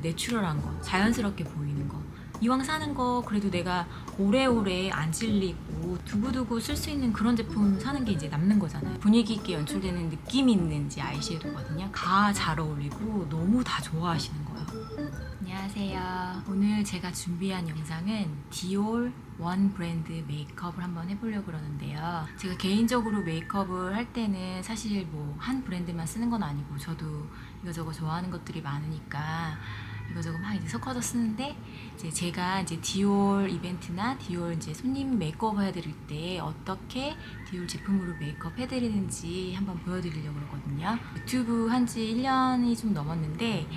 내추럴한 거, 자연스럽게 보이는 거, 이왕 사는 거 그래도 내가 오래오래 안 질리고 두고두고 쓸 수 있는 그런 제품 사는 게 이제 남는 거잖아요. 분위기 있게 연출되는 느낌 있는 이제 아이섀도우거든요. 다 잘 어울리고 너무 다 좋아하시는 거예요. 안녕하세요. 오늘 제가 준비한 영상은 디올 원 브랜드 메이크업을 한번 해보려고 그러는데요. 제가 개인적으로 메이크업을 할 때는 사실 뭐 한 브랜드만 쓰는 건 아니고 저도 이거저거 좋아하는 것들이 많으니까 이거저거 막 이제 섞어서 쓰는데, 이제 제가 이제 디올 이벤트나 디올 이제 손님 메이크업 해드릴 때 어떻게 디올 제품으로 메이크업 해드리는지 한번 보여드리려고 그러거든요. 유튜브 한지 1년이 좀 넘었는데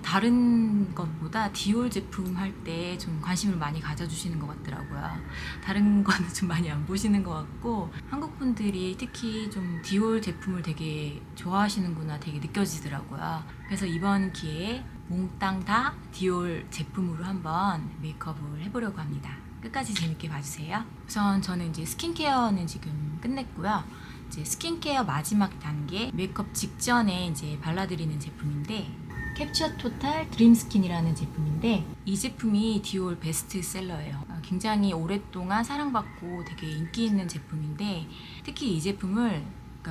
다른 것보다 디올 제품 할 때 좀 관심을 많이 가져주시는 것 같더라고요. 다른 거는 좀 많이 안 보시는 것 같고, 한국 분들이 특히 좀 디올 제품을 되게 좋아하시는구나 되게 느껴지더라고요. 그래서 이번 기회에 몽땅 다 디올 제품으로 한번 메이크업을 해보려고 합니다. 끝까지 재밌게 봐주세요. 우선 저는 이제 스킨케어는 지금 끝냈고요. 이제 스킨케어 마지막 단계 메이크업 직전에 이제 발라드리는 제품인데, 캡처 토탈 드림 스킨이라는 제품인데, 이 제품이 디올 베스트셀러예요. 굉장히 오랫동안 사랑받고 되게 인기 있는 제품인데, 특히 이 제품을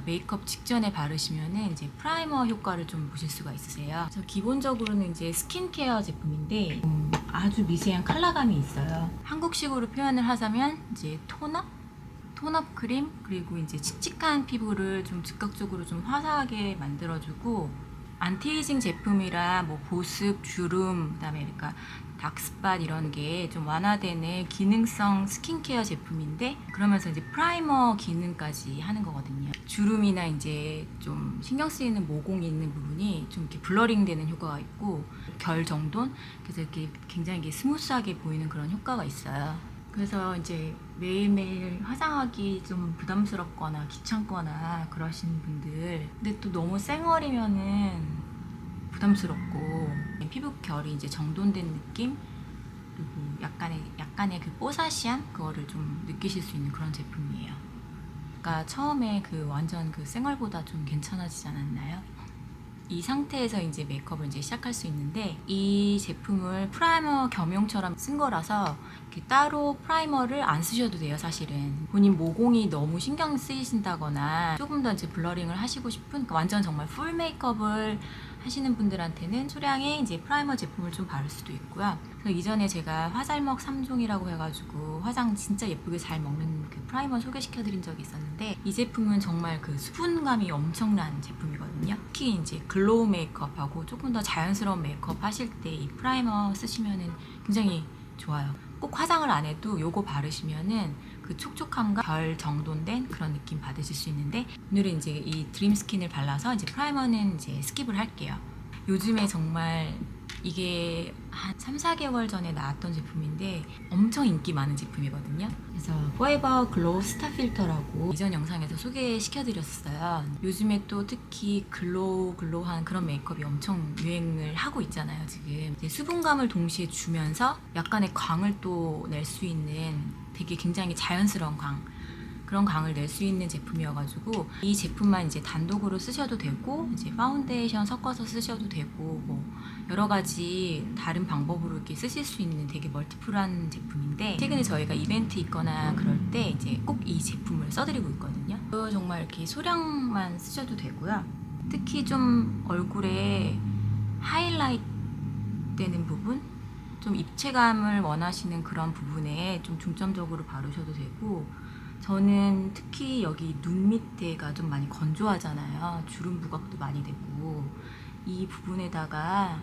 메이크업 직전에 바르시면은 이제 프라이머 효과를 좀 보실 수가 있으세요. 그래서 기본적으로는 이제 스킨케어 제품인데 아주 미세한 컬러감이 있어요. 한국식으로 표현을 하자면 이제 톤업 크림, 그리고 이제 칙칙한 피부를 좀 즉각적으로 좀 화사하게 만들어주고, 안티에이징 제품이라 뭐 보습, 주름, 그다음에 그러니까 다크스팟 이런 게 좀 완화되는 기능성 스킨케어 제품인데, 그러면서 이제 프라이머 기능까지 하는 거거든요. 주름이나 이제 좀 신경 쓰이는 모공이 있는 부분이 좀 이렇게 블러링 되는 효과가 있고, 결 정돈, 그래서 이렇게 굉장히 이게 스무스하게 보이는 그런 효과가 있어요. 그래서 이제 매일매일 화장하기 좀 부담스럽거나 귀찮거나 그러신 분들, 근데 또 너무 쌩얼이면은 부담스럽고 피부 결이 이제 정돈된 느낌, 그리고 약간의 그 뽀사시한 그거를 좀 느끼실 수 있는 그런 제품이에요. 그러니까 처음에 그 완전 그 쌩얼보다 좀 괜찮아지지 않았나요? 이 상태에서 이제 메이크업을 이제 시작할 수 있는데, 이 제품을 프라이머 겸용처럼 쓴 거라서 이렇게 따로 프라이머를 안 쓰셔도 돼요. 사실은 본인 모공이 너무 신경 쓰이신다거나 조금 더 이제 블러링을 하시고 싶은, 그러니까 완전 정말 풀 메이크업을 하시는 분들한테는 소량의 이제 프라이머 제품을 좀 바를 수도 있고요. 그래서 이전에 제가 화잘먹 3종이라고 해가지고 화장 진짜 예쁘게 잘 먹는 그 프라이머 소개시켜드린 적이 있었는데, 이 제품은 정말 그 수분감이 엄청난 제품이거든요. 특히 이제 글로우 메이크업하고 조금 더 자연스러운 메이크업 하실 때 이 프라이머 쓰시면은 굉장히 좋아요. 꼭 화장을 안 해도 요거 바르시면은 그 촉촉함과 결 정돈된 그런 느낌 받으실 수 있는데, 오늘은 이제 이 드림 스킨을 발라서 이제 프라이머는 이제 스킵을 할게요. 요즘에 정말 이게 한 3, 4개월 전에 나왔던 제품인데 엄청 인기 많은 제품이거든요. 그래서 포에버 글로우 스타 필터라고 이전 영상에서 소개시켜드렸어요. 요즘에 또 특히 글로우한 그런 메이크업이 엄청 유행을 하고 있잖아요. 지금 이제 수분감을 동시에 주면서 약간의 광을 또 낼 수 있는 되게 굉장히 자연스러운 그런 광을 낼 수 있는 제품이어가지고, 이 제품만 이제 단독으로 쓰셔도 되고, 이제 파운데이션 섞어서 쓰셔도 되고, 뭐 여러 가지 다른 방법으로 이렇게 쓰실 수 있는 되게 멀티플한 제품인데, 최근에 저희가 이벤트 있거나 그럴 때 이제 꼭 이 제품을 써드리고 있거든요. 정말 이렇게 소량만 쓰셔도 되고요. 특히 좀 얼굴에 하이라이트 되는 부분, 좀 입체감을 원하시는 그런 부분에 좀 중점적으로 바르셔도 되고, 저는 특히 여기 눈 밑에가 좀 많이 건조하잖아요. 주름 부각도 많이 되고, 이 부분에다가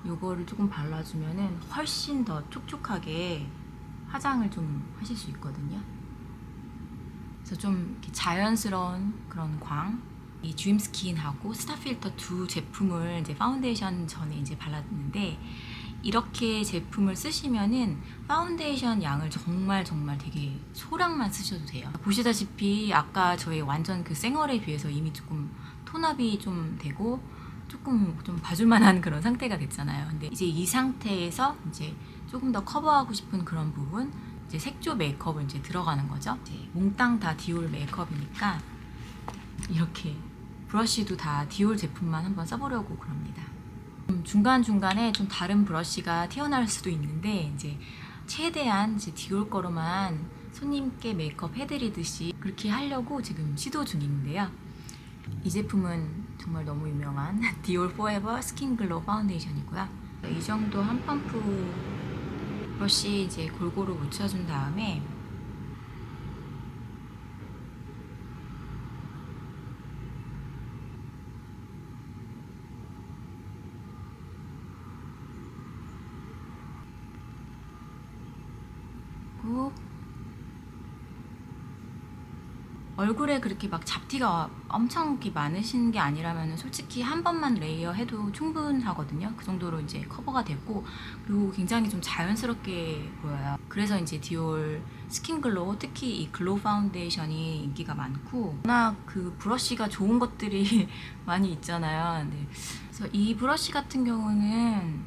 요거를 조금 발라주면은 훨씬 더 촉촉하게 화장을 좀 하실 수 있거든요. 그래서 좀 이렇게 자연스러운 그런 광, 이 드림 스킨하고 스타필터 두 제품을 이제 파운데이션 전에 이제 발랐는데, 이렇게 제품을 쓰시면은 파운데이션 양을 정말 되게 소량만 쓰셔도 돼요. 보시다시피 아까 저희 완전 그 쌩얼에 비해서 이미 조금 톤업이 좀 되고 조금 좀 봐줄만한 그런 상태가 됐잖아요. 근데 이제 이 상태에서 이제 조금 더 커버하고 싶은 그런 부분, 이제 색조 메이크업을 이제 들어가는 거죠. 이제 몽땅 다 디올 메이크업이니까 이렇게 브러쉬도 다 디올 제품만 한번 써보려고 그럽니다. 중간중간에 좀 다른 브러쉬가 튀어나올 수도 있는데 이제 최대한 이제 디올 거로만 손님께 메이크업 해드리듯이 그렇게 하려고 지금 시도 중인데요. 이 제품은 정말 너무 유명한 디올 포에버 스킨 글로우 파운데이션이고요. 이 정도 한 펌프 브러쉬 이제 골고루 묻혀준 다음에 꼭 얼굴에 그렇게 막 잡티가 엄청 이렇게 많으신 게 아니라면 솔직히 한 번만 레이어 해도 충분하거든요. 그 정도로 이제 커버가 되고, 그리고 굉장히 좀 자연스럽게 보여요. 그래서 이제 디올 스킨 글로우, 특히 이 글로우 파운데이션이 인기가 많고, 워낙 그 브러쉬가 좋은 것들이 많이 있잖아요. 네. 그래서 이 브러쉬 같은 경우는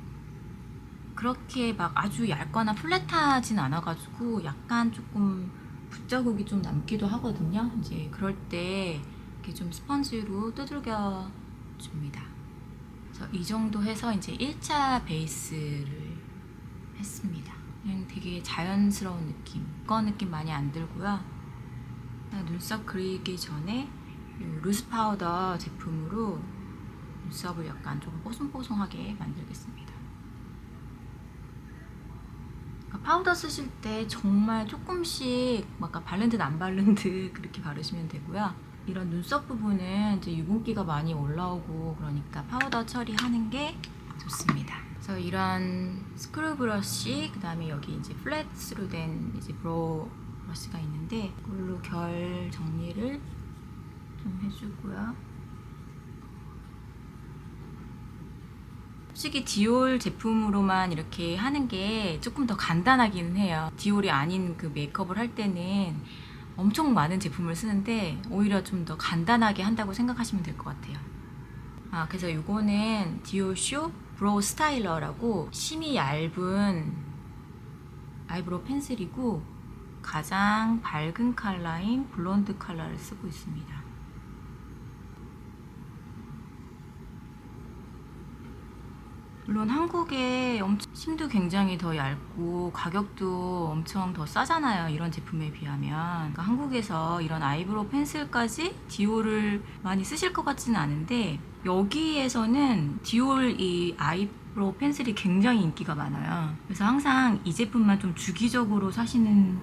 그렇게 막 아주 얇거나 플랫하진 않아가지고 약간 조금 붓자국이 좀 남기도 하거든요. 이제 그럴 때 이렇게 좀 스펀지로 두들겨 줍니다. 그래서 이 정도 해서 이제 1차 베이스를 했습니다. 그냥 되게 자연스러운 느낌, 거 느낌 많이 안 들고요. 눈썹 그리기 전에 루스 파우더 제품으로 눈썹을 약간 좀 뽀송뽀송하게 만들겠습니다. 파우더 쓰실 때 정말 조금씩 아까 바른 듯 안 바른 듯 그렇게 바르시면 되고요. 이런 눈썹 부분은 이제 유분기가 많이 올라오고 그러니까 파우더 처리하는 게 좋습니다. 그래서 이런 스크류 브러쉬, 그 다음에 여기 이제 플랫으로 된 이제 브로우 브러쉬가 있는데 이걸로 결 정리를 좀 해주고요. 솔직히 디올 제품으로만 이렇게 하는 게 조금 더 간단하기는 해요. 디올이 아닌 그 메이크업을 할 때는 엄청 많은 제품을 쓰는데 오히려 좀 더 간단하게 한다고 생각하시면 될 것 같아요. 그래서 이거는 디올 쇼 브로우 스타일러라고 심이 얇은 아이브로우 펜슬이고 가장 밝은 컬러인 블론드 컬러를 쓰고 있습니다. 물론 한국에 심도 굉장히 더 얇고 가격도 엄청 더 싸잖아요. 이런 제품에 비하면. 그러니까 한국에서 이런 아이브로우 펜슬까지 디올을 많이 쓰실 것 같지는 않은데 여기에서는 디올 이 아이브로우 펜슬이 굉장히 인기가 많아요. 그래서 항상 이 제품만 좀 주기적으로 사시는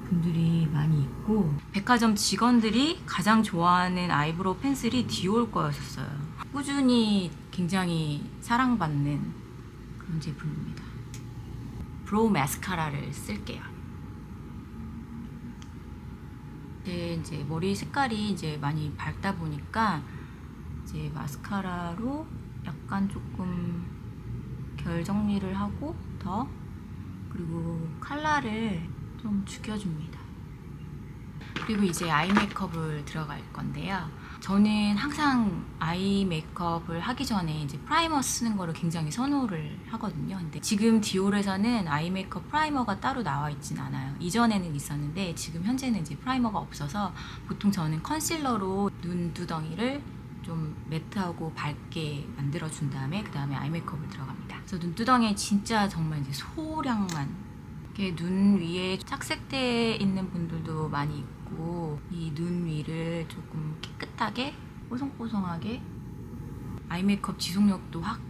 분들이 많이 있고, 백화점 직원들이 가장 좋아하는 아이브로우 펜슬이 디올 거였었어요. 꾸준히 굉장히 사랑받는 그런 제품입니다. 브로우 마스카라를 쓸게요. 이제 머리 색깔이 이제 많이 밝다 보니까 이제 마스카라로 약간 조금 결 정리를 하고 그리고 컬러를 좀 죽여줍니다. 그리고 이제 아이 메이크업을 들어갈 건데요. 저는 항상 아이 메이크업을 하기 전에 이제 프라이머 쓰는 거를 굉장히 선호를 하거든요. 근데 지금 디올에서는 아이 메이크업 프라이머가 따로 나와 있진 않아요. 이전에는 있었는데 지금 현재는 이제 프라이머가 없어서 보통 저는 컨실러로 눈두덩이를 좀 매트하고 밝게 만들어 준 다음에 그 다음에 아이 메이크업을 들어갑니다. 그래서 눈두덩이에 진짜 정말 이제 소량만, 눈 위에 착색돼 있는 분들도 많이 있고 이 눈 위를 조금 깨끗하게 뽀송뽀송하게 아이 메이크업 지속력도 확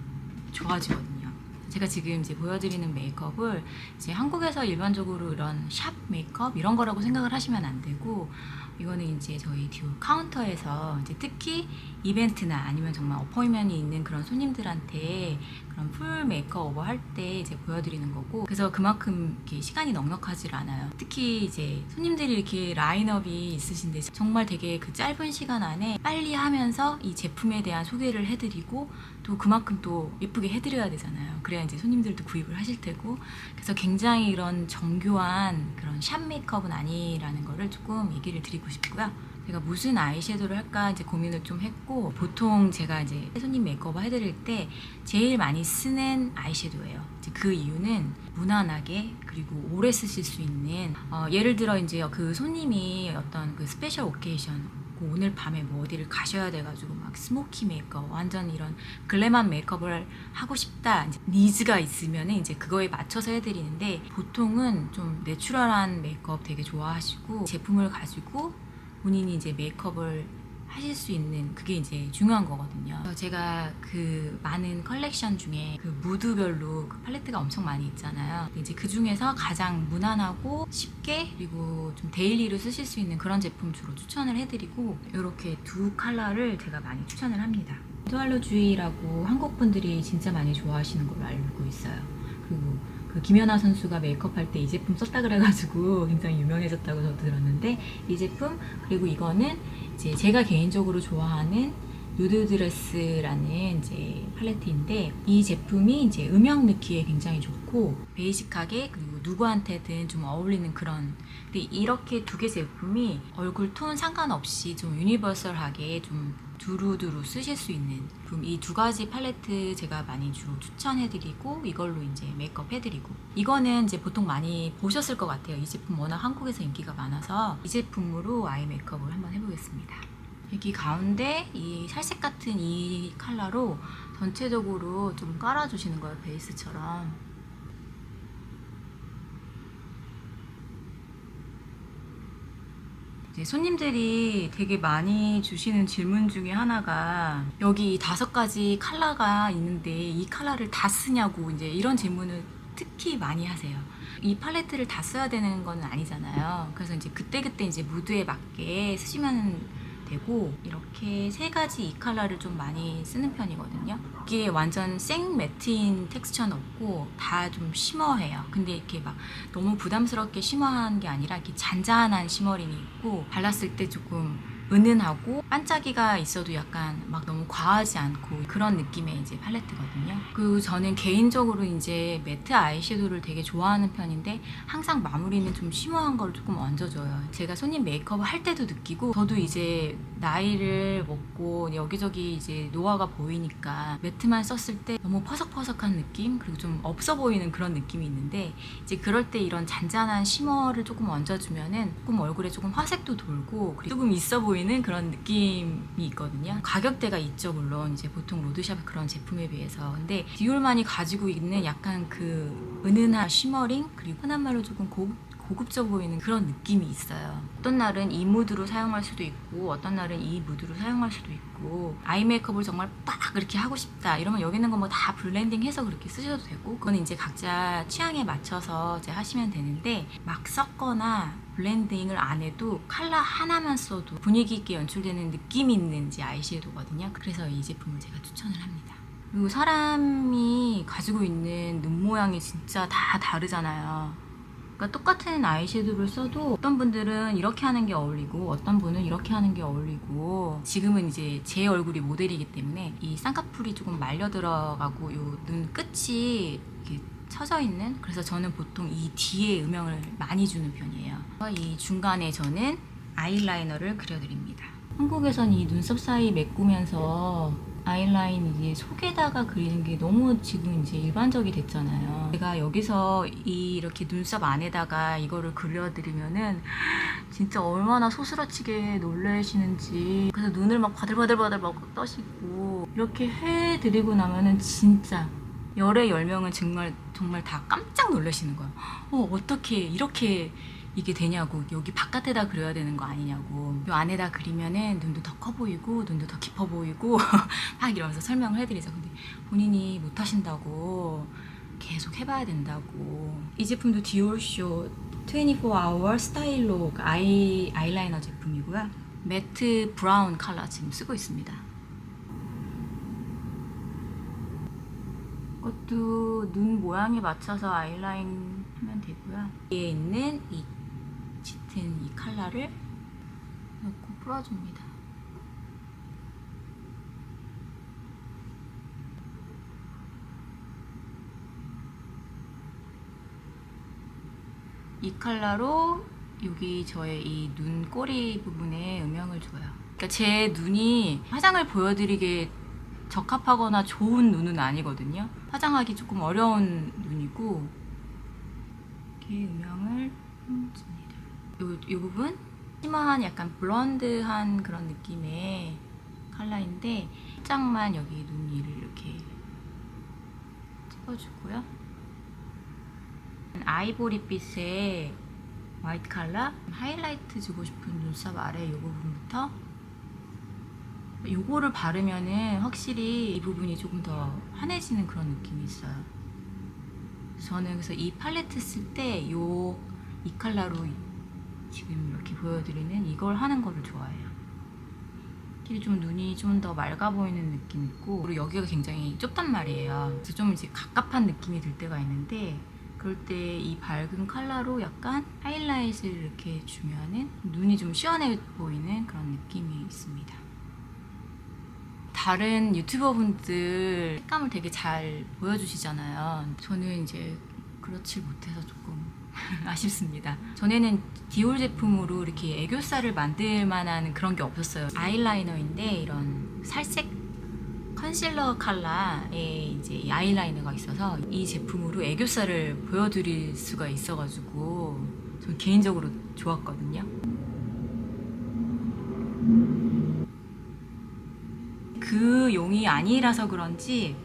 좋아지거든요. 제가 지금 이제 보여드리는 메이크업을 이제 한국에서 일반적으로 이런 샵 메이크업 이런 거라고 생각을 하시면 안 되고, 이거는 이제 저희 디올 카운터에서 이제 특히 이벤트나 아니면 정말 어포인트먼이 있는 그런 손님들한테 그런 풀 메이크업 할 때 이제 보여드리는 거고, 그래서 그만큼 이렇게 시간이 넉넉하지 않아요. 특히 이제 손님들이 이렇게 라인업이 있으신데 정말 되게 그 짧은 시간 안에 빨리 하면서 이 제품에 대한 소개를 해드리고 또 그만큼 또 예쁘게 해드려야 되잖아요. 그래야 이제 손님들도 구입을 하실 테고, 그래서 굉장히 이런 정교한 그런 샵 메이크업은 아니라는 거를 조금 얘기를 드리고 싶고요. 제가 무슨 아이섀도우를 할까 이제 고민을 좀 했고, 보통 제가 이제 손님 메이크업 해드릴 때 제일 많이 쓰는 아이섀도우예요. 이제 그 이유는 무난하게 그리고 오래 쓰실 수 있는, 예를 들어 이제 그 손님이 어떤 그 스페셜 오케이션 오늘 밤에 뭐 어디를 가셔야 돼가지고 막 스모키 메이크업, 완전 이런 글래만 메이크업을 하고 싶다, 이제 니즈가 있으면 이제 그거에 맞춰서 해드리는데, 보통은 좀 내추럴한 메이크업 되게 좋아하시고 제품을 가지고 본인이 이제 메이크업을 하실 수 있는, 그게 이제 중요한 거거든요. 제가 그 많은 컬렉션 중에 그 무드별로 그 팔레트가 엄청 많이 있잖아요. 이제 그 중에서 가장 무난하고 쉽게, 그리고 좀 데일리로 쓰실 수 있는 그런 제품 주로 추천을 해드리고, 이렇게 두 컬러를 제가 많이 추천을 합니다. 투알로주의라고 한국 분들이 진짜 많이 좋아하시는 걸로 알고 있어요. 그리고 그 김연아 선수가 메이크업 할 때 이 제품 썼다 그래가지고 굉장히 유명해졌다고 저도 들었는데, 이 제품, 그리고 이거는 이제 제가 개인적으로 좋아하는 누드 드레스라는 이제 팔레트인데, 이 제품이 이제 음영 넣기에 굉장히 좋고 베이직하게, 그리고 누구한테든 좀 어울리는 그런, 근데 이렇게 두 개 제품이 얼굴 톤 상관없이 좀 유니버설하게 좀 두루두루 쓰실 수 있는 제품, 이 두 가지 팔레트 제가 많이 주로 추천해드리고, 이걸로 이제 메이크업 해드리고, 이거는 이제 보통 많이 보셨을 것 같아요. 이 제품 워낙 한국에서 인기가 많아서 이 제품으로 아이 메이크업을 한번 해보겠습니다. 여기 가운데 이 살색 같은 이 컬러로 전체적으로 좀 깔아주시는 거예요, 베이스처럼. 이제 손님들이 되게 많이 주시는 질문 중에 하나가, 여기 5가지 컬러가 있는데 이 컬러를 다 쓰냐고, 이제 이런 질문을 특히 많이 하세요. 이 팔레트를 다 써야 되는 건 아니잖아요. 그래서 이제 그때그때 이제 무드에 맞게 쓰시면 되고, 이렇게 3가지 이 컬러를 좀 많이 쓰는 편이거든요. 이게 완전 생 매트인 텍스처는 없고 다 좀 쉬머해요. 근데 이렇게 막 너무 부담스럽게 쉬머한 게 아니라 이렇게 잔잔한 쉬머링이 있고, 발랐을 때 조금 은은하고 반짝이가 있어도 약간 막 너무 과하지 않고 그런 느낌의 이제 팔레트거든요. 그리고 저는 개인적으로 이제 매트 아이섀도우를 되게 좋아하는 편인데, 항상 마무리는 좀 쉬머한 걸 조금 얹어줘요. 제가 손님 메이크업을 할 때도 느끼고, 저도 이제 나이를 먹고 여기저기 이제 노화가 보이니까 매트만 썼을 때 너무 퍼석퍼석한 느낌, 그리고 좀 없어 보이는 그런 느낌이 있는데, 이제 그럴 때 이런 잔잔한 쉬머를 조금 얹어주면은 조금 얼굴에 조금 화색도 돌고, 그리고 조금 있어 보이는 그런 느낌이 있거든요. 가격대가 있죠, 물론 이제 보통 로드샵 그런 제품에 비해서. 근데 디올만이 가지고 있는 약간 그 은은한 쉬머링, 그리고 흔한 말로 조금 고급져 보이는 그런 느낌이 있어요. 어떤 날은 이 무드로 사용할 수도 있고, 어떤 날은 이 무드로 사용할 수도 있고, 아이 메이크업을 정말 빡 그렇게 하고 싶다 이러면 여기 있는 거 뭐 다 블렌딩 해서 그렇게 쓰셔도 되고, 그건 이제 각자 취향에 맞춰서 이제 하시면 되는데, 막 섞거나 블렌딩을 안 해도 컬러 하나만 써도 분위기 있게 연출되는 느낌이 있는 이제 아이섀도우거든요. 그래서 이 제품을 제가 추천을 합니다. 그리고 사람이 가지고 있는 눈 모양이 진짜 다 다르잖아요. 그러니까 똑같은 아이섀도우를 써도 어떤 분들은 이렇게 하는 게 어울리고, 어떤 분은 이렇게 하는 게 어울리고, 지금은 이제 제 얼굴이 모델이기 때문에 이 쌍꺼풀이 조금 말려 들어가고 요 눈 끝이 이렇게 처져 있는, 그래서 저는 보통 이 뒤에 음영을 많이 주는 편이에요. 이 중간에 저는 아이라이너를 그려드립니다. 한국에선 이 눈썹 사이 메꾸면서 아이라인 이제 속에다가 그리는 게 너무 지금 이제 일반적이 됐잖아요. 제가 여기서 이렇게 눈썹 안에다가 이거를 그려드리면은 진짜 얼마나 소스라치게 놀라시는지. 그래서 눈을 막 바들바들바들 막 떠시고 이렇게 해드리고 나면은 진짜 열의 10명은 정말 다 깜짝 놀라시는 거예요. 어떻게 이렇게 이게 되냐고, 여기 바깥에다 그려야 되는 거 아니냐고, 이 안에다 그리면은 눈도 더 커 보이고 눈도 더 깊어 보이고 막 이러면서 설명을 해드리죠. 근데 본인이 못 하신다고, 계속 해봐야 된다고. 이 제품도 디올쇼 24hour 스타일로 아이라이너 제품이고요. 매트 브라운 컬러 지금 쓰고 있습니다. 이것도 눈 모양에 맞춰서 아이라인 하면 되고요. 위에 있는 이 짙은 이 컬러를 넣고 풀어줍니다. 이 컬러로 여기 저의 이 눈꼬리 부분에 음영을 줘요. 그러니까 제 눈이 화장을 보여드리게 적합하거나 좋은 눈은 아니거든요. 화장하기 조금 어려운 눈이고, 이렇게 음영을 줍니다. 요 부분, 심한 약간 블론드한 그런 느낌의 컬러인데 살짝만 여기 눈 위를 이렇게 찍어주고요. 아이보리빛의 화이트 컬러 하이라이트 주고 싶은 눈썹 아래 이 부분부터 요거를 바르면은 확실히 이 부분이 조금 더 환해지는 그런 느낌이 있어요. 저는 그래서 이 팔레트 쓸 때 이 컬러로 지금 이렇게 보여드리는 이걸 하는 거를 좋아해요. 확실히 좀 눈이 좀 더 맑아 보이는 느낌 있고, 그리고 여기가 굉장히 좁단 말이에요. 그래서 좀 이제 갑갑한 느낌이 들 때가 있는데, 그럴 때 이 밝은 컬러로 약간 하이라이트를 이렇게 주면은 눈이 좀 시원해 보이는 그런 느낌이 있습니다. 다른 유튜버 분들 색감을 되게 잘 보여주시잖아요. 저는 이제 그렇지 못해서 조금 아쉽습니다. 전에는 디올 제품으로 이렇게 애교살을 만들 만한 그런 게 없었어요. 아이라이너인데 이런 살색 컨실러 컬러의 이제 이 아이라이너가 있어서 이 제품으로 애교살을 보여드릴 수가 있어가지고 전 개인적으로 좋았거든요. 그 용이 아니라서 그런지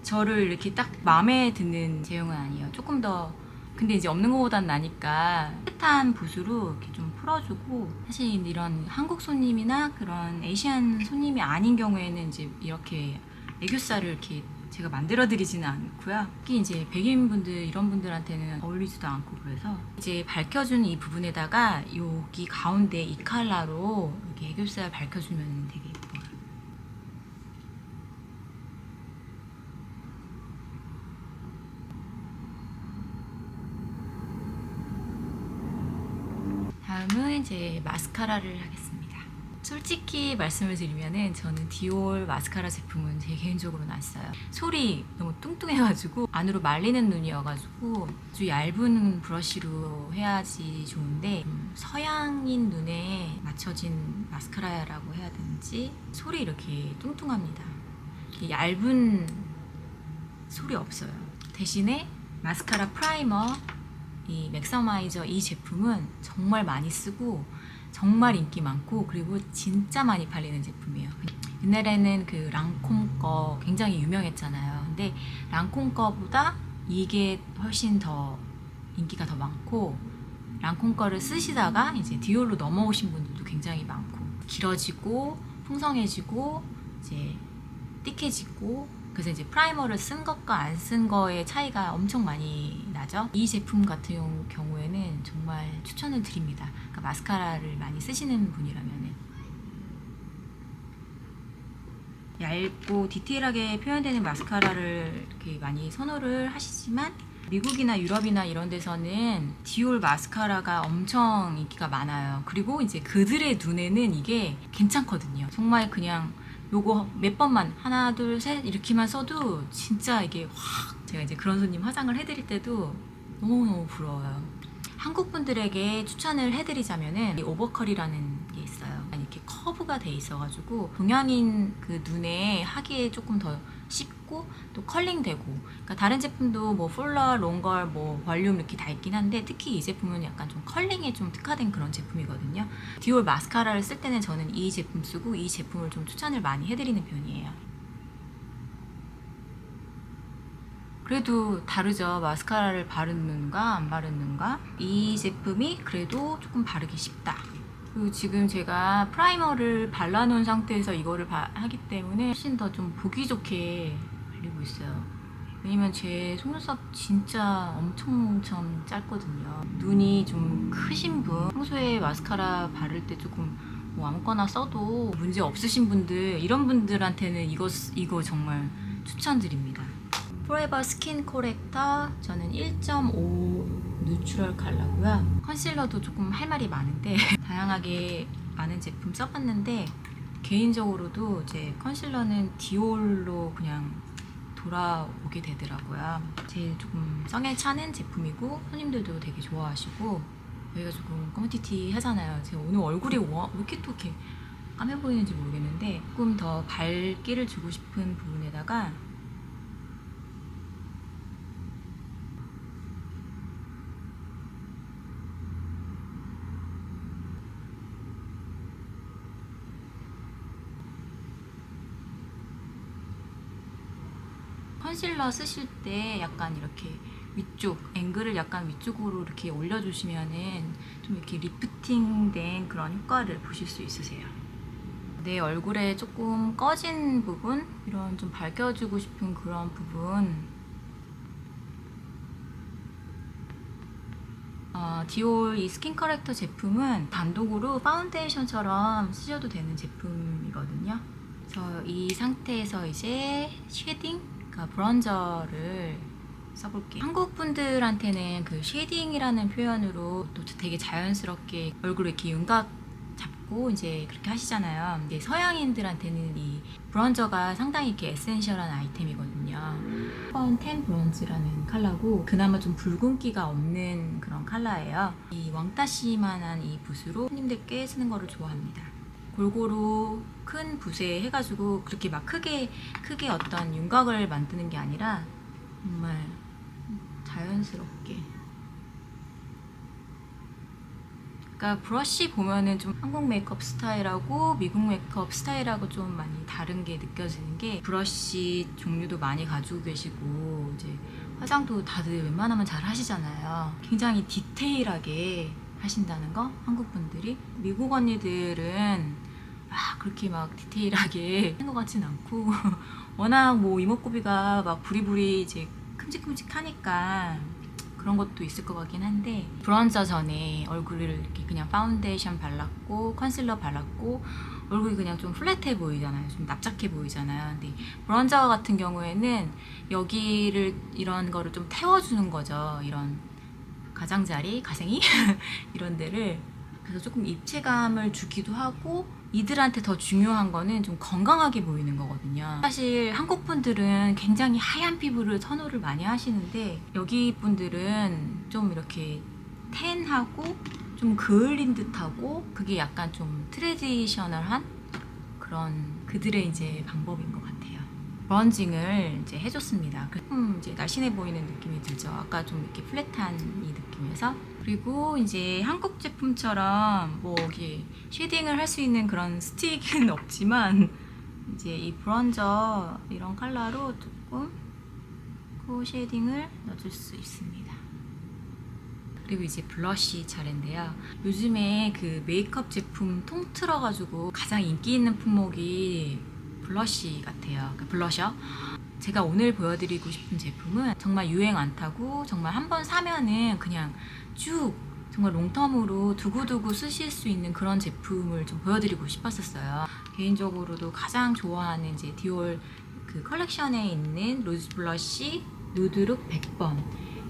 저를 이렇게 딱 마음에 드는 제형은 아니에요. 조금 더 근데 이제 없는 것보단 나니까 깨끗한 붓으로 이렇게 좀 풀어주고, 사실 이런 한국 손님이나 그런 아시안 손님이 아닌 경우에는 이제 이렇게 애교살을 이렇게 제가 만들어 드리지는 않고요. 특히 이제 백인 분들 이런 분들한테는 어울리지도 않고, 그래서 이제 밝혀준 이 부분에다가 여기 가운데 이 컬러로 이렇게 애교살 밝혀주면 되게 예뻐요. 다음은 이제 마스카라를 하겠습니다. 솔직히 말씀을 드리면은 저는 디올 마스카라 제품은 제 개인적으로는 안 써요. 솔이 너무 뚱뚱해가지고 안으로 말리는 눈이어가지고 아주 얇은 브러쉬로 해야지 좋은데, 서양인 눈에 맞춰진 마스카라라고 해야 되는지 솔이 이렇게 뚱뚱합니다. 이렇게 얇은 솔이 없어요. 대신에 마스카라 프라이머 이 맥서마이저 이 제품은 정말 많이 쓰고 정말 인기 많고, 그리고 진짜 많이 팔리는 제품이에요. 옛날에는 그 랑콤 거 굉장히 유명했잖아요. 근데 랑콤 거보다 이게 훨씬 더 인기가 더 많고, 랑콤 거를 쓰시다가 이제 디올로 넘어오신 분들도 굉장히 많고, 길어지고 풍성해지고 이제 띡해지고, 그래서 이제 프라이머를 쓴 것과 안 쓴 거의 차이가 엄청 많이 나죠. 이 제품 같은 경우에는 정말 추천을 드립니다. 그러니까 마스카라를 많이 쓰시는 분이라면은. 얇고 디테일하게 표현되는 마스카라를 이렇게 많이 선호를 하시지만, 미국이나 유럽이나 이런 데서는 디올 마스카라가 엄청 인기가 많아요. 그리고 이제 그들의 눈에는 이게 괜찮거든요. 정말 그냥 요거 몇 번만 하나 둘 셋 이렇게만 써도 진짜 이게 확, 제가 이제 그런 손님 화장을 해드릴 때도 너무너무 부러워요. 한국 분들에게 추천을 해드리자면은 이 오버컬이라는 게 있어요. 이렇게 커브가 돼 있어가지고 동양인 그 눈에 하기에 조금 더 쉽고 또 컬링되고, 그러니까 다른 제품도 뭐 폴러, 롱걸, 뭐 볼륨 이렇게 다 있긴 한데, 특히 이 제품은 약간 좀 컬링에 좀 특화된 그런 제품이거든요. 디올 마스카라를 쓸 때는 저는 이 제품 쓰고 이 제품을 좀 추천을 많이 해드리는 편이에요. 그래도 다르죠. 마스카라를 바른 눈과 안 바른 눈과. 이 제품이 그래도 조금 바르기 쉽다. 그리고 지금 제가 프라이머를 발라놓은 상태에서 이거를 하기 때문에 훨씬 더 좀 보기 좋게 발리고 있어요. 왜냐면 제 속눈썹 진짜 엄청 짧거든요. 눈이 좀 크신 분, 평소에 마스카라 바를 때 조금 뭐 아무거나 써도 문제 없으신 분들, 이런 분들한테는 이거 정말 추천드립니다. 포레버 스킨 코렉터, 저는 1.5 누추럴 컬러고요. 컨실러도 조금 할 말이 많은데 다양하게 많은 제품 써봤는데, 개인적으로도 이제 컨실러는 디올로 그냥 돌아오게 되더라고요. 제일 조금 성에 차는 제품이고 손님들도 되게 좋아하시고, 여기가 조금 검은티티 하잖아요. 제가 오늘 얼굴이 왜 이렇게 또 이렇게 까매 보이는지 모르겠는데, 조금 더 밝기를 주고 싶은 부분에다가 컨실러 쓰실 때 약간 이렇게 위쪽 앵글을 약간 위쪽으로 이렇게 올려주시면은 좀 이렇게 리프팅된 그런 효과를 보실 수 있으세요. 내 얼굴에 조금 꺼진 부분, 이런 좀 밝혀주고 싶은 그런 부분, 디올 이 스킨 커렉터 제품은 단독으로 파운데이션처럼 쓰셔도 되는 제품이거든요. 그래서 이 상태에서 이제 쉐딩, 그러니까 브론저를 써볼게요. 한국 분들한테는 그 쉐딩이라는 표현으로 또 되게 자연스럽게 얼굴에 이렇게 윤곽 잡고 이제 그렇게 하시잖아요. 근데 서양인들한테는 이 브론저가 상당히 이렇게 에센셜한 아이템이거든요. 펀텐 브론즈라는 컬러고 그나마 좀 붉은기가 없는 그런 컬러예요. 이 왕따시만한 이 붓으로 손님들께 쓰는 거를 좋아합니다. 골고루 큰 붓에 해가지고 그렇게 막 크게 어떤 윤곽을 만드는 게 아니라 정말 자연스럽게. 그러니까 브러쉬 보면은 좀 한국 메이크업 스타일하고 미국 메이크업 스타일하고 좀 많이 다른 게 느껴지는 게, 브러쉬 종류도 많이 가지고 계시고 이제 화장도 다들 웬만하면 잘 하시잖아요. 굉장히 디테일하게 하신다는 거, 한국 분들이. 미국 언니들은 그렇게 막 디테일하게 한 것 같진 않고 워낙 뭐 이목구비가 막 부리부리 이제 큼직큼직하니까 그런 것도 있을 것 같긴 한데, 브론저 전에 얼굴을 이렇게 그냥 파운데이션 발랐고 컨실러 발랐고 얼굴이 그냥 좀 플랫해 보이잖아요. 좀 납작해 보이잖아요. 근데 브론저 같은 경우에는 여기를 이런 거를 좀 태워주는 거죠. 이런 가장자리, 가생이 이런 데를. 그래서 조금 입체감을 주기도 하고, 이들한테 더 중요한 거는 좀 건강하게 보이는 거거든요. 사실 한국 분들은 굉장히 하얀 피부를 선호를 많이 하시는데, 여기 분들은 좀 이렇게 텐하고 좀 그을린 듯하고, 그게 약간 좀 트레디셔널한 그런 그들의 이제 방법인 것 같아요. 브런징을 이제 해줬습니다. 이제 날씬해 보이는 느낌이 들죠. 아까 좀 이렇게 플랫한 이 느낌에서. 그리고 이제 한국 제품처럼 뭐 이렇게 쉐딩을 할 수 있는 그런 스틱은 없지만, 이제 이 브론저 이런 컬러로 조금 코 쉐딩을 넣어줄 수 있습니다. 그리고 이제 블러쉬 차례인데요. 요즘에 그 메이크업 제품 통틀어가지고 가장 인기 있는 품목이 블러쉬 같아요. 그러니까 블러셔. 제가 오늘 보여드리고 싶은 제품은 정말 유행 안 타고 정말 한번 사면은 그냥 쭉 정말 롱텀으로 두고두고 쓰실 수 있는 그런 제품을 좀 보여드리고 싶었었어요. 개인적으로도 가장 좋아하는 이제 디올 그 컬렉션에 있는 로즈 블러쉬 누드룩 100번,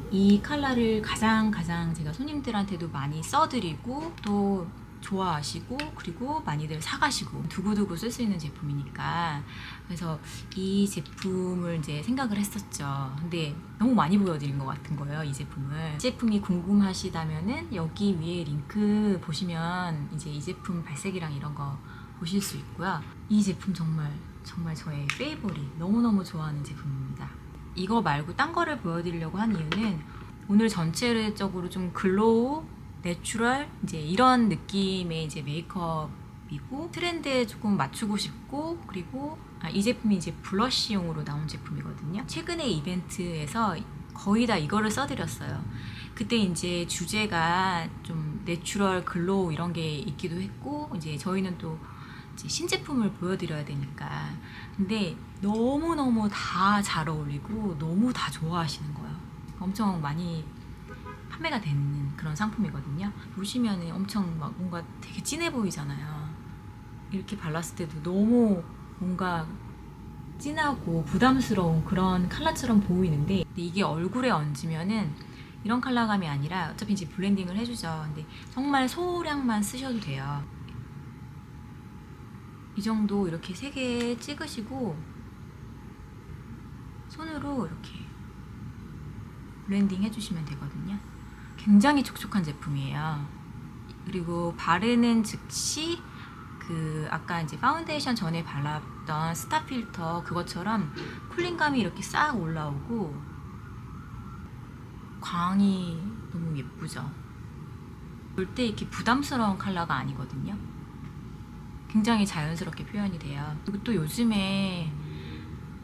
이 컬러를 가장 제가 손님들한테도 많이 써드리고 또 좋아하시고, 그리고 많이들 사가시고 두고두고 쓸 수 있는 제품이니까, 그래서 이 제품을 이제 생각을 했었죠. 근데 너무 많이 보여드린 것 같은 거예요, 이 제품을. 이 제품이 궁금하시다면은 여기 위에 링크 보시면 이제 이 제품 발색이랑 이런 거 보실 수 있고요. 이 제품 정말 저의 페이보릿, 너무너무 좋아하는 제품입니다. 이거 말고 딴 거를 보여드리려고 한 이유는, 오늘 전체적으로 좀 글로우, 내추럴 이제 이런 느낌의 이제 메이크업이고, 트렌드에 조금 맞추고 싶고, 그리고 이 제품이 이제 블러쉬용으로 나온 제품이거든요. 최근에 이벤트에서 거의 다 이거를 써드렸어요. 그때 이제 주제가 좀 내추럴 글로우 이런 게 있기도 했고, 이제 저희는 또 이제 신제품을 보여드려야 되니까. 근데 너무너무 다 잘 어울리고 너무 다 좋아하시는 거예요. 엄청 많이 판매가 되는 그런 상품이거든요. 보시면은 엄청 막 뭔가 되게 진해 보이잖아요. 이렇게 발랐을 때도 너무 뭔가 진하고 부담스러운 그런 컬러처럼 보이는데, 근데 이게 얼굴에 얹으면은 이런 컬러감이 아니라, 어차피 이제 블렌딩을 해주죠. 근데 정말 소량만 쓰셔도 돼요. 이 정도 이렇게 3개 찍으시고 손으로 이렇게 블렌딩 해주시면 되거든요. 굉장히 촉촉한 제품이에요. 그리고 바르는 즉시 그 아까 이제 파운데이션 전에 발랐던 스타 필터 그것처럼 쿨링감이 이렇게 싹 올라오고 광이 너무 예쁘죠. 절대 이렇게 부담스러운 컬러가 아니거든요. 굉장히 자연스럽게 표현이 돼요. 그리고 또 요즘에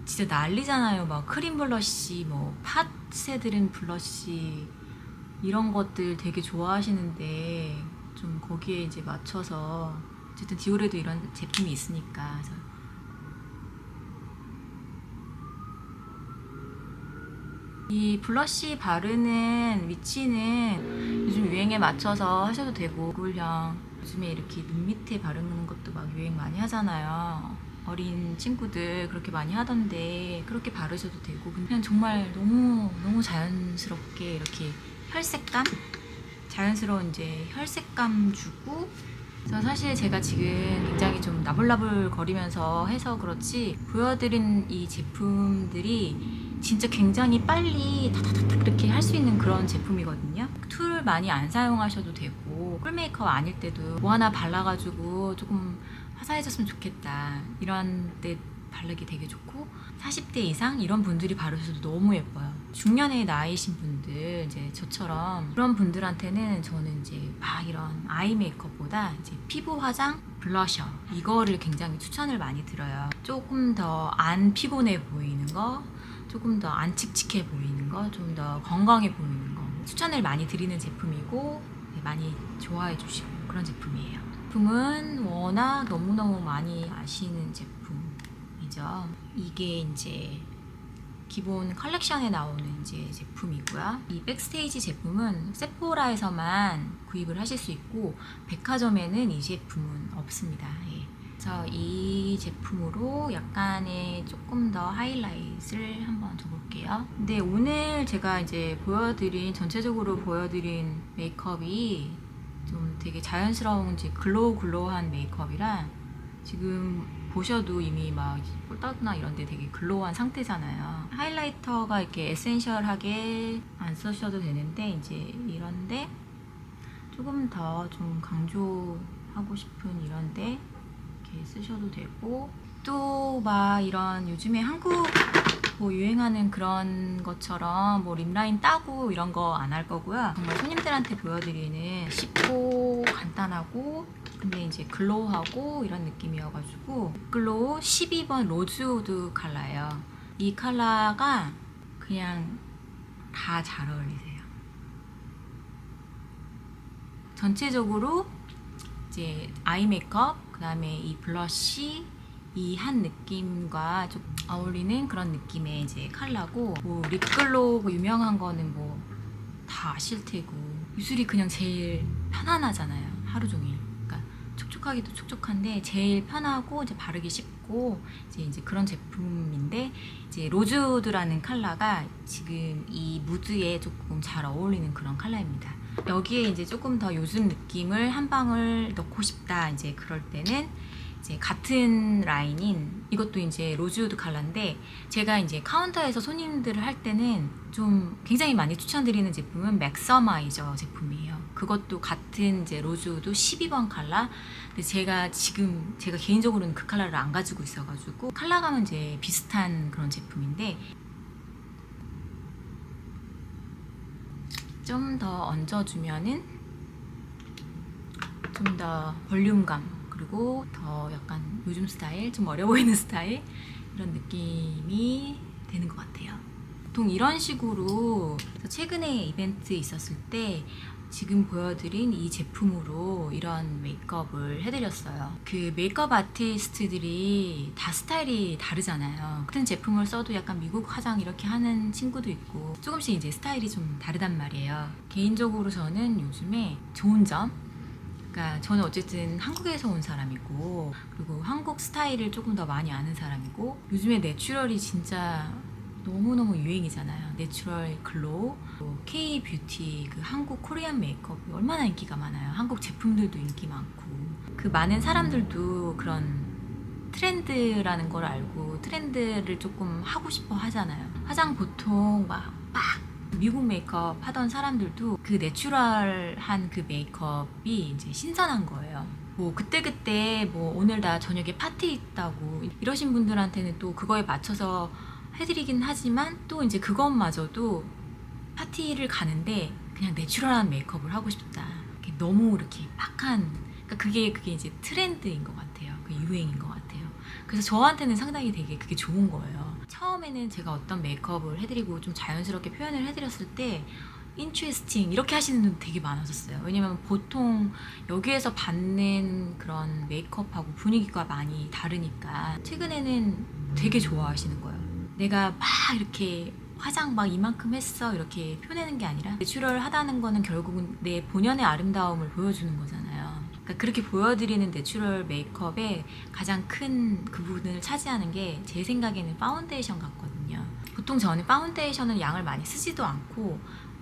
진짜 난리잖아요. 막 크림 블러쉬, 뭐 팟에 들은 블러쉬 이런 것들 되게 좋아하시는데 좀 거기에 이제 맞춰서 어쨌든 디올에도 이런 제품이 있으니까 그래서 이 블러쉬 바르는 위치는 요즘 유행에 맞춰서 하셔도 되고 꿀형 요즘에 이렇게 눈 밑에 바르는 것도 막 유행 많이 하잖아요. 어린 친구들 그렇게 많이 하던데 그렇게 바르셔도 되고 그냥 정말 너무 자연스럽게 이렇게 혈색감? 자연스러운 이제 혈색감 주고 그래서 사실 제가 지금 굉장히 좀 나불나불 거리면서 해서 그렇지 보여드린 이 제품들이 진짜 굉장히 빨리 타타타타 이렇게 할 수 있는 그런 제품이거든요. 툴을 많이 안 사용하셔도 되고 꿀 메이크업 아닐 때도 뭐 하나 발라가지고 조금 화사해졌으면 좋겠다 이런 때 바르기 되게 좋고 40대 이상 이런 분들이 바르셔도 너무 예뻐요. 중년의 나이신 분들 이제 저처럼 그런 분들한테는 저는 이제 막 이런 아이 메이크업보다 이제 피부 화장, 블러셔 이거를 굉장히 추천을 많이 드려요. 조금 더 안 피곤해 보이는 거, 조금 더 안 칙칙해 보이는 거, 좀 더 건강해 보이는 거 추천을 많이 드리는 제품이고 많이 좋아해 주시고 그런 제품이에요. 제품은 워낙 너무너무 많이 아시는 제품이죠. 이게 이제 기본 컬렉션에 나오는 이제 제품이고요. 이 백스테이지 제품은 세포라에서만 구입을 하실 수 있고 백화점에는 이 제품은 없습니다. 예. 그래서 이 제품으로 약간의 조금 더 하이라이트를 한번 줘볼게요. 근데 오늘 제가 이제 전체적으로 보여드린 메이크업이 좀 되게 자연스러운 이제 글로우한 메이크업이라 지금 보셔도 이미 막 폴더나 이런 데 되게 글로우한 상태잖아요. 하이라이터가 이렇게 에센셜하게 안 쓰셔도 되는데 이제 이런데 조금 더 좀 강조하고 싶은 이런데 이렇게 쓰셔도 되고 또 막 이런 요즘에 한국 뭐 유행하는 그런 것처럼 뭐 립라인 따고 이런 거 안 할 거고요. 정말 손님들한테 보여드리는 쉽고 간단하고 근데 이제 글로우하고 이런 느낌이어가지고 글로우 12번 로즈우드 컬러예요. 이 컬러가 그냥 다 잘 어울리세요. 전체적으로 이제 아이 메이크업 그 다음에 이 블러쉬 이 한 느낌과 좀 어울리는 그런 느낌의 이제 컬러고 뭐 립글로우 유명한 거는 뭐 다 아실 테고 유술이 그냥 제일 편안하잖아요. 하루 종일. 그러니까 촉촉하기도 촉촉한데 제일 편하고 이제 바르기 쉽고 이제 그런 제품인데 이제 로즈우드라는 컬러가 지금 이 무드에 조금 잘 어울리는 그런 컬러입니다. 여기에 이제 조금 더 요즘 느낌을 한 방울 넣고 싶다 이제 그럴 때는 이제 같은 라인인 이것도 이제 로즈우드 컬러인데 제가 이제 카운터에서 손님들을 할 때는 좀 굉장히 많이 추천드리는 제품은 맥서마이저 제품이에요. 그것도 같은 이제 로즈우드 12번 컬러. 근데 제가 개인적으로는 그 컬러를 안 가지고 있어가지고 컬러감은 이제 비슷한 그런 제품인데 좀 더 얹어주면은 좀 더 볼륨감 그리고 더 약간 요즘 스타일 좀 어려 보이는 스타일 이런 느낌이 되는 것 같아요. 보통 이런 식으로 최근에 이벤트 있었을 때 지금 보여드린 이 제품으로 이런 메이크업을 해드렸어요. 그 메이크업 아티스트들이 다 스타일이 다르잖아요. 같은 제품을 써도 약간 미국 화장 이렇게 하는 친구도 있고 조금씩 이제 스타일이 좀 다르단 말이에요. 개인적으로 저는 요즘에 좋은 점 그러니까 저는 어쨌든 한국에서 온 사람이고 그리고 한국 스타일을 조금 더 많이 아는 사람이고 요즘에 내추럴이 진짜 너무너무 유행이잖아요. 내추럴 글로우, K-뷰티, 그 한국 코리안 메이크업이 얼마나 인기가 많아요. 한국 제품들도 인기 많고 그 많은 사람들도 그런 트렌드라는 걸 알고 트렌드를 조금 하고 싶어 하잖아요. 화장 보통 막 미국 메이크업 하던 사람들도 그 내추럴한 그 메이크업이 이제 신선한 거예요. 뭐 그때 뭐 오늘 나 저녁에 파티 있다고 이러신 분들한테는 또 그거에 맞춰서 해드리긴 하지만 또 이제 그것마저도 파티를 가는데 그냥 내추럴한 메이크업을 하고 싶다. 너무 이렇게 빡한 그러니까 그게 이제 트렌드인 것 같아요. 그 유행인 것 같아요. 그래서 저한테는 상당히 되게 그게 좋은 거예요. 처음에는 제가 어떤 메이크업을 해드리고 좀 자연스럽게 표현을 해드렸을 때 interesting 이렇게 하시는 분 되게 많았었어요. 왜냐면 보통 여기에서 받는 그런 메이크업하고 분위기가 많이 다르니까 최근에는 되게 좋아하시는 거예요. 내가 막 이렇게 화장 막 이만큼 했어 이렇게 펴내는 게 아니라 내추럴하다는 거는 결국은 내 본연의 아름다움을 보여주는 거잖아요. 그러니까 그렇게 보여드리는 내추럴 메이크업의 가장 큰 그 부분을 차지하는 게 제 생각에는 파운데이션 같거든요. 보통 저는 파운데이션을 양을 많이 쓰지도 않고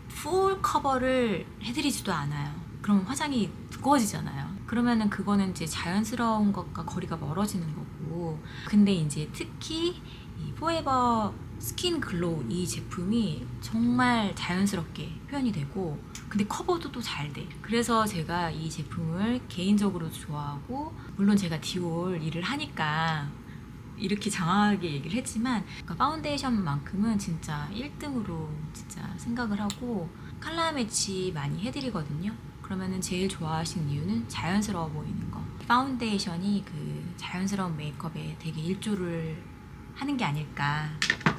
풀 커버를 해드리지도 않아요. 그러면 화장이 두꺼워지잖아요. 그러면은 그거는 이제 자연스러운 것과 거리가 멀어지는 거고. 근데 이제 특히 이 포에버 스킨 글로우 이 제품이 정말 자연스럽게 표현이 되고, 근데 커버도 또 잘 돼. 그래서 제가 이 제품을 개인적으로 좋아하고, 물론 제가 디올 일을 하니까 이렇게 장황하게 얘기를 했지만, 그러니까 파운데이션만큼은 진짜 1등으로 진짜 생각을 하고 컬러 매치 많이 해드리거든요. 그러면은 제일 좋아하시는 이유는 자연스러워 보이는 거. 파운데이션이 그 자연스러운 메이크업에 되게 일조를 하는 게 아닐까.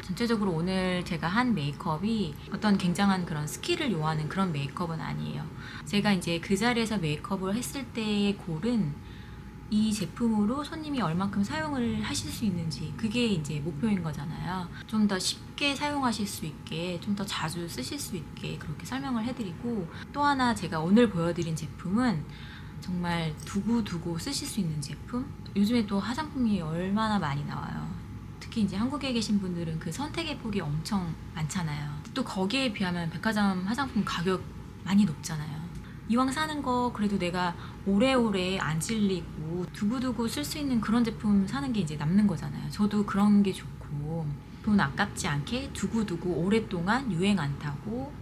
전체적으로 오늘 제가 한 메이크업이 어떤 굉장한 그런 스킬을 요하는 그런 메이크업은 아니에요. 제가 이제 그 자리에서 메이크업을 했을 때의 골은 이 제품으로 손님이 얼만큼 사용을 하실 수 있는지, 그게 이제 목표인 거잖아요. 좀 더 쉽게 사용하실 수 있게, 좀 더 자주 쓰실 수 있게 그렇게 설명을 해드리고, 또 하나 제가 오늘 보여드린 제품은 정말 두고두고 쓰실 수 있는 제품. 요즘에 또 화장품이 얼마나 많이 나와요. 특히 이제 한국에 계신 분들은 그 선택의 폭이 엄청 많잖아요. 또 거기에 비하면 백화점 화장품 가격 많이 높잖아요. 이왕 사는 거 그래도 내가 오래오래 안 질리고 두고두고 쓸 수 있는 그런 제품 사는 게 이제 남는 거잖아요. 저도 그런 게 좋고, 돈 아깝지 않게 두고두고 오랫동안 유행 안 타고,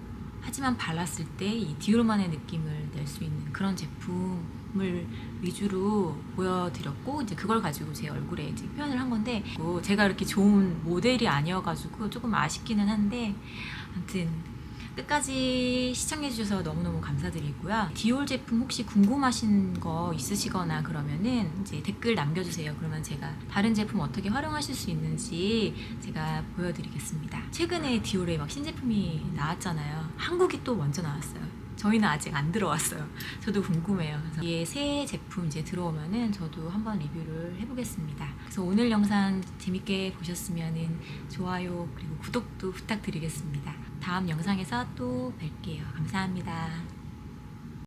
하지만 발랐을 때 이 디올만의 느낌을 낼 수 있는 그런 제품을 위주로 보여드렸고, 이제 그걸 가지고 제 얼굴에 이제 표현을 한 건데, 제가 이렇게 좋은 모델이 아니어가지고 조금 아쉽기는 한데, 아무튼 끝까지 시청해주셔서 너무너무 감사드리고요. 디올 제품 혹시 궁금하신 거 있으시거나 그러면은 이제 댓글 남겨주세요. 그러면 제가 다른 제품 어떻게 활용하실 수 있는지 제가 보여드리겠습니다. 최근에 디올에 막 신제품이 나왔잖아요. 한국이 또 먼저 나왔어요. 저희는 아직 안 들어왔어요. 저도 궁금해요. 그래서 이게 새 제품 이제 들어오면은 저도 한번 리뷰를 해보겠습니다. 그래서 오늘 영상 재밌게 보셨으면은 좋아요 그리고 구독도 부탁드리겠습니다. 다음 영상에서 또 뵐게요. 감사합니다.